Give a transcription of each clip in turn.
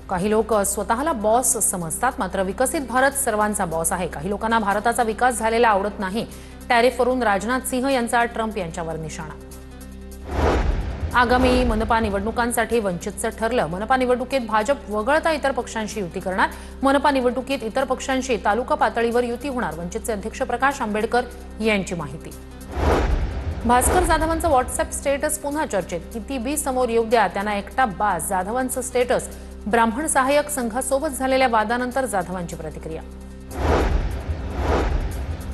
काही लोक स्वतःला बॉस समजतात, मात्र विकसित भारत सर्वांचा बॉस आहे। काही लोकांना भारताचा विकास झालेला आवडत नाही। टॅरिफवरून राजनाथ सिंह यांचा ट्रम्प यांच्यावर निशाणा। आगामी मनपा निवडणुकांसाठी वंचितचं ठरलं। मनपा निवडणुकीत भाजप वगळता इतर पक्षांशी युती करणार। मनपा निवडणुकीत इतर पक्षांशी तालुका पातळीवर युती होणार। वंचितचे अध्यक्ष प्रकाश आंबेडकर यांची माहिती। भास्कर जाधवांचं व्हॉट्सअप स्टेटस पुन्हा चर्चेत। किती बी समोर येऊ द्या, त्यांना एकटा बास। जाधवांचं स्टेटस। ब्राह्मण सहाय्यक संघासोबत झालेल्या वादानंतर जाधवांची प्रतिक्रिया।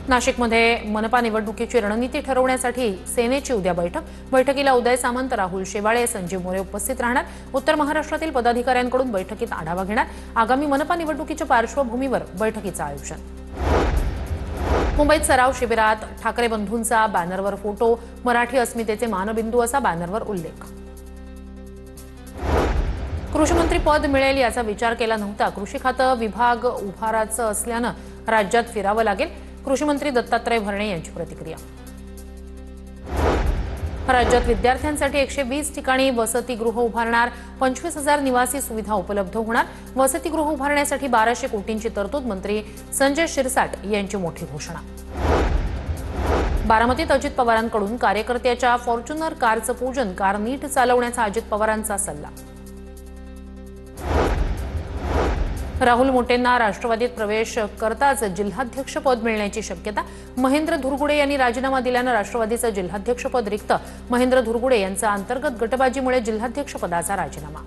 नाशिकमध्ये मनपा निवडणुकीची रणनीती ठरवण्यासाठी सेनेची उद्या बैठक। बैठकीला उदय सामंत, राहुल शेवाळे, संजीव मोरे उपस्थित राहणार। उत्तर महाराष्ट्रातील पदाधिकाऱ्यांकडून बैठकीत आढावा घेणार। आगामी मनपा निवडणुकीच्या पार्श्वभूमीवर बैठकीचं आयोजन। मुंबईत सराव शिबिरात ठाकरे बंधूंचा बॅनरवर फोटो। मराठी अस्मितेचे मानबिंदू असा बॅनरवर उल्लेख। कृषीमंत्री पद मिळेल याचा विचार केला नव्हता। कृषी खातं विभाग उभाराचं असल्यानं राज्यात फिरावं लागेल। कृषीमंत्री दत्तात्रय भरणे यांची प्रतिक्रिया। राज्यात विद्यार्थ्यांसाठी 120 ठिकाणी वसतिगृह उभारणार। 25,000 निवासी सुविधा उपलब्ध होणार। वसतिगृह उभारण्यासाठी 1200 कोटींची तरतूद। मंत्री संजय शिरसाट यांची मोठी घोषणा। बारामतीत अजित पवारांकडून कार्यकर्त्याच्या फॉर्च्युनर कारचं पूजन। कार नीट चालवण्याचा अजित पवारांचा सल्ला। राहुल मोटेंना राष्ट्रवादीत प्रवेश करताच जिल्हाध्यक्षपद मिळण्याची शक्यता। महेंद्र धुरगुडे यांनी राजीनामा दिल्यानं राष्ट्रवादीचं जिल्हाध्यक्षपद रिक्त। महेंद्र धुरगुडे यांचा अंतर्गत गटबाजीमुळे जिल्हाध्यक्षपदाचा राजीनामा।